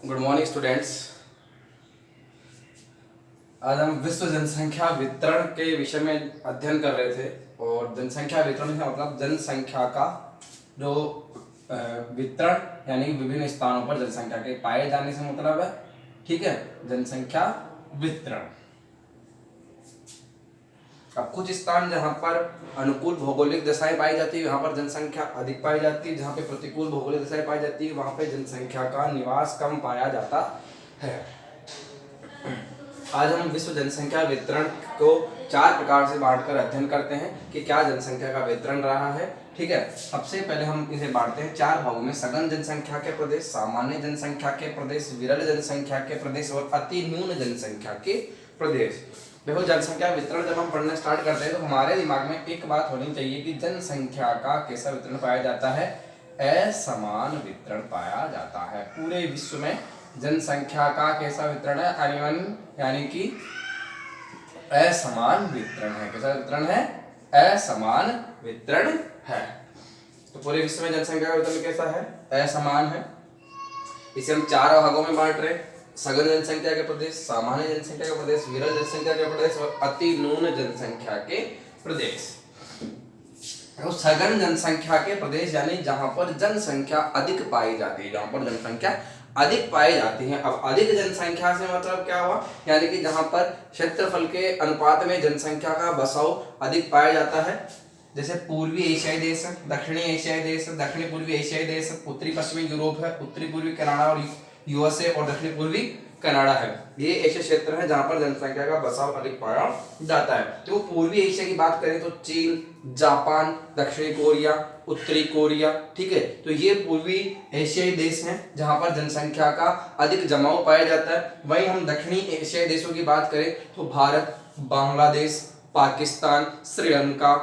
Good morning students. आज हम विश्व जनसंख्या वितरण के विषय में अध्ययन कर रहे थे और जनसंख्या वितरण का मतलब जनसंख्या का जो वितरण यानी विभिन्न स्थानों पर जनसंख्या के पाए जाने से मतलब है। ठीक है, जनसंख्या वितरण। अब कुछ स्थान जहां पर अनुकूल भौगोलिक दशाएं पाई जाती है वहां पर जनसंख्या अधिक पाई जाती है, जहां पे प्रतिकूल भौगोलिक दशाएं पाई जाती है वहां पे जनसंख्या का निवास कम पाया जाता है। आज हम विश्व जनसंख्या वितरण को 4 प्रकार से बांटकर अध्ययन करते हैं कि क्या जनसंख्या का वितरण रहा है। ठीक है, सबसे पहले हम इसे बांटते हैं 4 भागों में: सघन जनसंख्या के प्रदेश, सामान्य जनसंख्या के प्रदेश, विरल जनसंख्या के प्रदेश और अति न्यून जनसंख्या के प्रदेश। देखो, जनसंख्या वितरण जब हम पढ़ना स्टार्ट करते हैं तो हमारे दिमाग में एक बात होनी चाहिए कि जनसंख्या का कैसा वितरण पाया जाता है? असमान वितरण पाया जाता है। पूरे विश्व में जनसंख्या का कैसा वितरण है? अनइवन यानी कि असमान वितरण है। कैसा वितरण है? असमान वितरण है। तो पूरे विश्व में जनसंख्या का वितरण कैसा है? असमान है। इसे हम 4 भागों में बांट रहे हैं: सघन जनसंख्या के प्रदेश, सामान्य जनसंख्या के प्रदेश, विरल जनसंख्या के प्रदेश और अति न्यून जनसंख्या के प्रदेश। तो सघन जनसंख्या के प्रदेश यानी जहां पर जनसंख्या अधिक पाई जाती है, जहां पर जनसंख्या अधिक पाई जाती है। अब अधिक जनसंख्या से मतलब क्या हुआ? यानी कि जहां पर क्षेत्रफल के अनुपात में जनसंख्या का बसाव अधिक पाया जाता है। जैसे पूर्वी एशियाई देश, दक्षिणी एशियाई देश, दक्षिणी पूर्वी एशियाई देश, उत्तरी पश्चिमी यूरोप है, उत्तरी पूर्वी कनाडा और यूएसए और दक्षिणी पूर्वी कनाडा है। ये ऐसे क्षेत्र हैं जहां पर जनसंख्या का बसाव अधिक पाया जाता है। तो पूर्वी एशिया की बात करें तो चीन, जापान, दक्षिणी कोरिया, उत्तरी कोरिया। ठीक है, तो ये पूर्वी एशियाई देश हैं जहां पर जनसंख्या का अधिक जमाव पाया जाता है। वहीं हम दक्षिणी एशियाई देशों की बात करें तो भारत, बांग्लादेश, पाकिस्तान, श्रीलंका।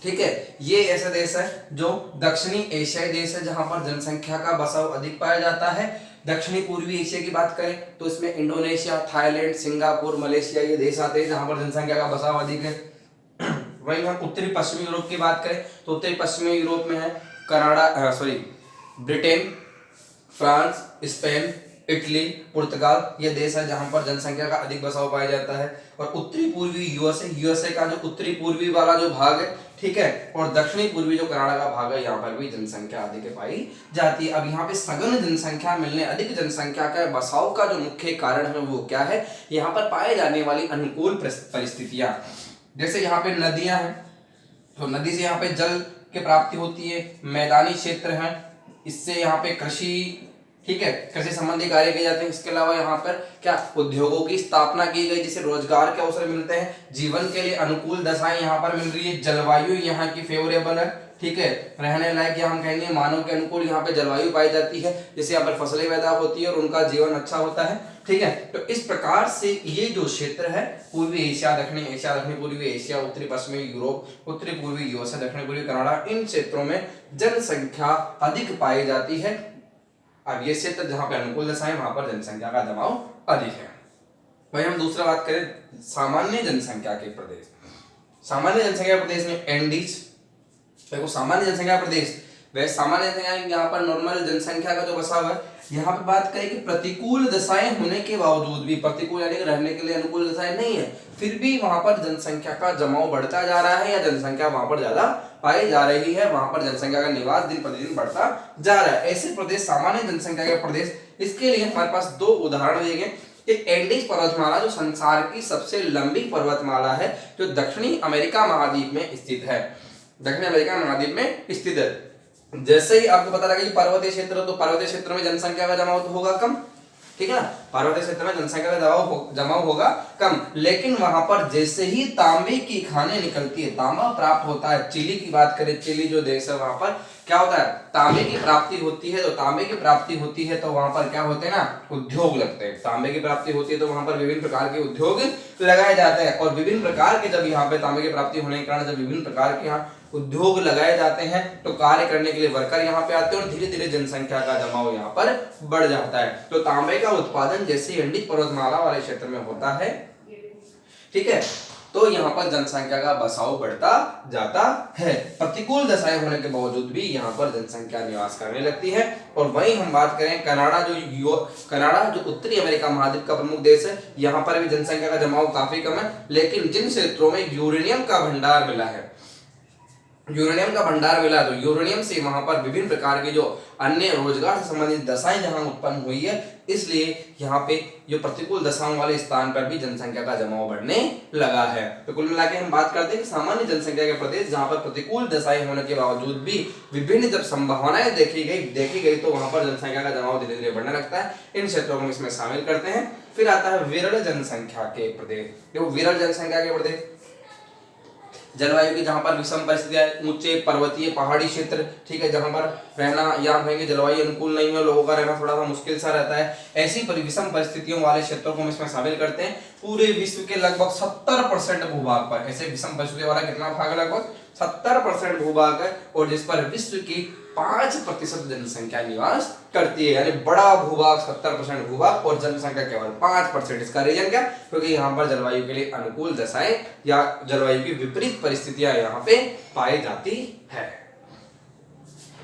ठीक है, ये ऐसे देश है जो दक्षिणी एशियाई देश है जहां पर जनसंख्या का बसाव अधिक पाया जाता है। दक्षिणी पूर्वी एशिया की बात करें तो इसमें इंडोनेशिया, थाईलैंड, सिंगापुर, मलेशिया ये देश आते हैं जहां पर जनसंख्या का बसाव अधिक है। वहीं हम उत्तरी पश्चिमी यूरोप की बात करें तो उत्तरी पश्चिमी यूरोप में है ब्रिटेन, फ्रांस, स्पेन, इटली, पुर्तगाल ये देश है जहां पर जनसंख्या का अधिक बसाव पाया जाता है। और उत्तरी पूर्वी यूएसए का जो उत्तरी पूर्वी वाला जो भाग है, ठीक है, और दक्षिणी पूर्वी जो कनाडा का भाग है यहाँ पर भी जनसंख्या अधिक पाई जाती है। अब यहाँ पे सघन जनसंख्या मिलने, अधिक जनसंख्या का बसाव का जो मुख्य कारण है वो क्या है? यहाँ पर पाए जाने वाली अनुकूल परिस्थितियां। जैसे यहाँ पे नदियां हैं तो नदी से यहाँ पे जल की प्राप्ति होती है, मैदानी क्षेत्र है, इससे यहाँ पे कृषि, ठीक है, कृषि संबंधी कार्य किए जाते हैं। इसके अलावा यहाँ पर क्या उद्योगों की स्थापना की गई जिससे रोजगार के अवसर मिलते हैं, जीवन के लिए अनुकूल दशाएं यहाँ पर मिल रही है, जलवायु यहाँ की फेवरेबल है। ठीक है, रहने लायक या हम कहेंगे मानव के अनुकूल यहाँ पे जलवायु पाई जाती है जिससे यहाँ पर फसलें पैदा होती है और उनका जीवन अच्छा होता है। ठीक है, तो इस प्रकार से ये जो क्षेत्र है पूर्वी एशिया, दक्षिणी एशिया, दक्षिणी पूर्वी एशिया, उत्तरी पश्चिमी यूरोप, उत्तरी पूर्वी यूएसए, दक्षिणी पूर्वी कनाडा, इन क्षेत्रों में जनसंख्या अधिक पाई जाती है। अब ये क्षेत्र जहां पे अनुकूल दशाएं वहां पर जनसंख्या का जमाव अधिक है। वहीं हम दूसरा बात करें सामान्य जनसंख्या के प्रदेश। सामान्य जनसंख्या प्रदेश में एंडीज, देखो सामान्य जनसंख्या प्रदेश, वह सामान्य जनसंख्या यहाँ पर नॉर्मल जनसंख्या का जो बसाव है। यहाँ पे बात करें कि प्रतिकूल दशाएं होने के बावजूद भी, प्रतिकूल यानी रहने के लिए अनुकूल दशाएं नहीं है, फिर भी वहां पर जनसंख्या का जमाव बढ़ता जा रहा है या जनसंख्या वहां पर ज्यादा पाई जा रही है, वहां पर जनसंख्या का निवास दिन प्रतिदिन बढ़ता जा रहा है। ऐसे प्रदेश सामान्य जनसंख्या के प्रदेश। इसके लिए हमारे पास 2 उदाहरण दिए गए। एक एंडीज पर्वतमाला जो संसार की सबसे लंबी पर्वतमाला है, जो दक्षिणी अमेरिका महाद्वीप में स्थित है, दक्षिण अमेरिका महाद्वीप में स्थित है। जैसे ही आपको पता लगा कि पर्वतीय क्षेत्र, तो पर्वतीय क्षेत्र में जनसंख्या का जमाव तो होगा कम, ठीक है ना, पर्वतीय क्षेत्र में जनसंख्या का जमाव होगा कम। लेकिन वहां पर जैसे ही तांबे की खानें निकलती है, तांबा प्राप्त होता है, चिली की बात करें, चिली जो देश है वहां पर क्या होता है, तांबे की प्राप्ति होती है। तो तांबे की प्राप्ति होती है तो वहां पर क्या होते हैं ना, उद्योग लगते हैं। तांबे की प्राप्ति होती है तो वहां पर विभिन्न प्रकार के उद्योग लगाए जाते हैं। और विभिन्न प्रकार के जब यहाँ पे तांबे की प्राप्ति होने के कारण जब विभिन्न प्रकार के यहाँ उद्योग लगाए जाते हैं तो कार्य करने के लिए वर्कर यहाँ पे आते हैं और धीरे धीरे जनसंख्या का जमाव यहाँ पर बढ़ जाता है। तो तांबे का उत्पादन जैसे एंडीज पर्वतमाला वाले क्षेत्र में होता है, ठीक है, तो यहाँ पर जनसंख्या का बसाव बढ़ता जाता है। प्रतिकूल दशाएं होने के बावजूद भी यहाँ पर जनसंख्या निवास करने लगती है। और वहीं हम बात करें कनाडा जो उत्तरी अमेरिका महाद्वीप का प्रमुख देश है, यहाँ पर भी जनसंख्या का जमाव काफी कम है, लेकिन जिन क्षेत्रों में यूरेनियम का भंडार मिला है, तो यूरेनियम से वहां पर विभिन्न प्रकार के जो अन्य रोजगार से संबंधित दशाएं जहां उत्पन्न हुई है, इसलिए यहाँ पे जो प्रतिकूल दशाओं वाले स्थान पर भी जनसंख्या का जमाव बढ़ने लगा है। तो कुल मिलाकर हम बात करते हैं कि सामान्य जनसंख्या के प्रदेश जहां पर प्रतिकूल दशाएं होने के बावजूद भी विभिन्न जब संभावनाएं देखी गई तो वहां पर जनसंख्या का जमाव धीरे धीरे बढ़ने लगता है। इन क्षेत्रों को इसमें शामिल करते हैं। फिर आता है विरल जनसंख्या के प्रदेश। देखो विरल जनसंख्या के प्रदेश, जलवायु की जहां पर विषम परिस्थितियां, ऊंचे पर्वतीय पहाड़ी क्षेत्र, ठीक है, जहां पर रहना या कहेंगे जलवायु अनुकूल नहीं है, लोगों का रहना थोड़ा सा मुश्किल सा रहता है, ऐसी विषम परिस्थितियों वाले क्षेत्रों को हम इसमें शामिल करते हैं। पूरे विश्व के लगभग 70% भूभाग पर ऐसे विषम परिस्थितियों वाला कितना भाग है, लगभग 70% भूभाग है, और जिस पर विश्व की 5% जनसंख्या निवास करती है। यानी बड़ा भूभाग 70% भूभाग और जनसंख्या केवल 5%। इसका रीजन क्या? क्योंकि यहाँ पर जलवायु के लिए अनुकूल दशाएं या जलवायु की विपरीत परिस्थितियां यहाँ पे पाई जाती है।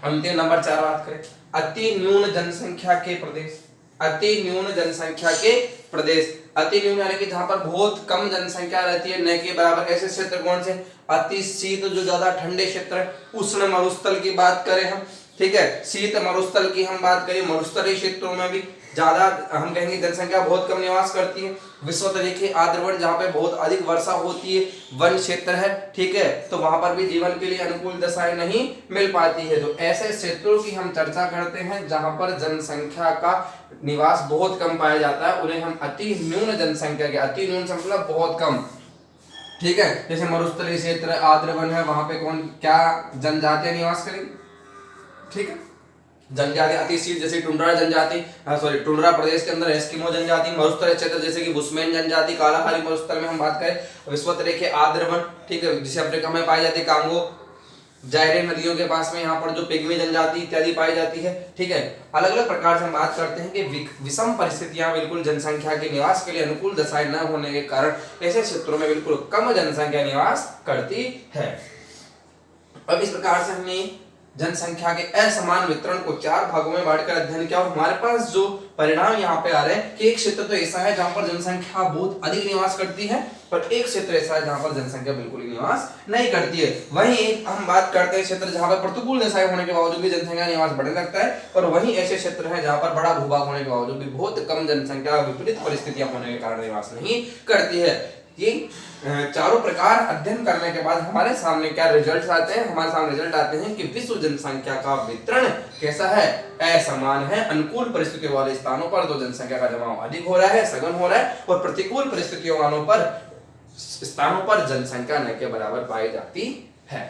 अंतिम नंबर 4 बात करें, अति न्यून जनसंख्या के प्रदेश। अति न्यून जनसंख्या के प्रदेश, अति न्यून यानी कि जहां पर बहुत कम जनसंख्या रहती है, न के बराबर ऐसे क्षेत्र कौन से? अति शीत जो ज्यादा ठंडे क्षेत्र है, उष्ण मरुस्थल की बात करें हम, ठीक है, शीत मरुस्थल की हम बात करें, मरुस्थलीय क्षेत्रों में भी ज्यादा हम कहेंगे जनसंख्या बहुत कम निवास करती है। विषुवत आर्द्र वन जहाँ पे बहुत अधिक वर्षा होती है, वन क्षेत्र है, ठीक है, तो वहां पर भी जीवन के लिए अनुकूल दशाएं नहीं मिल पाती है। तो ऐसे क्षेत्रों की हम चर्चा करते हैं जहां पर जनसंख्या का निवास बहुत कम पाया जाता है, उन्हें हम अति न्यून जनसंख्या के, अति न्यून से मतलब बहुत कम, ठीक है। जैसे मरुस्थलीय क्षेत्र आर्द्र वन है, वहां पे कौन क्या जनजातियां निवास करेंगी, ठीक है, जनजाति अति शीत जैसे टुंड्रा जनजाति, टुंड्रा प्रदेश के अंदर एस्किमो जनजाति, मरुस्थलीय क्षेत्र जैसे कि बुशमैन जनजाति, कालाहारी मरुस्थल में हम बात करें विषुवत रेखा आर्द्र वन, ठीक है, जिसे अफ्रीका में पाई जाती है, कांगो जायरे नदियों के पास में यहाँ पर जो पिग्मी जनजाति इत्यादि पाई जाती है, ठीक है। अलग अलग प्रकार से हम बात करते हैं कि विषम परिस्थितियां बिल्कुल जनसंख्या के निवास के लिए अनुकूल दशाएं न होने के कारण ऐसे क्षेत्रों में बिल्कुल कम जनसंख्या निवास करती है। अब इस प्रकार से हमने जनसंख्या के असमान वितरण को 4 भागों में बांटकर अध्ययन किया, और हमारे पास जो परिणाम यहाँ पे आ रहे हैं कि एक क्षेत्र तो ऐसा है जहां पर जनसंख्या बहुत अधिक निवास करती है, पर एक क्षेत्र ऐसा है जहां पर जनसंख्या बिल्कुल ही निवास नहीं करती है। वहीं हम बात करते हैं क्षेत्र जहां पर प्रतिकूल दशाएं होने के बावजूद भी जनसंख्या निवास बढ़ने लगता है, और वहीं ऐसे क्षेत्र है जहां पर बड़ा भूभाग होने के बावजूद भी बहुत कम जनसंख्या विपरीत परिस्थितियां होने के कारण निवास नहीं करती है। ये चारों प्रकार अध्ययन करने के बाद हमारे सामने क्या रिजल्ट आते हैं? हमारे सामने रिजल्ट आते हैं कि विश्व जनसंख्या का वितरण कैसा है? असमान है। अनुकूल परिस्थितियों वाले स्थानों पर तो जनसंख्या का जमाव अधिक हो रहा है, सघन हो रहा है, और प्रतिकूल परिस्थितियों वालों पर स्थानों पर जनसंख्या न के बराबर पाई जाती है।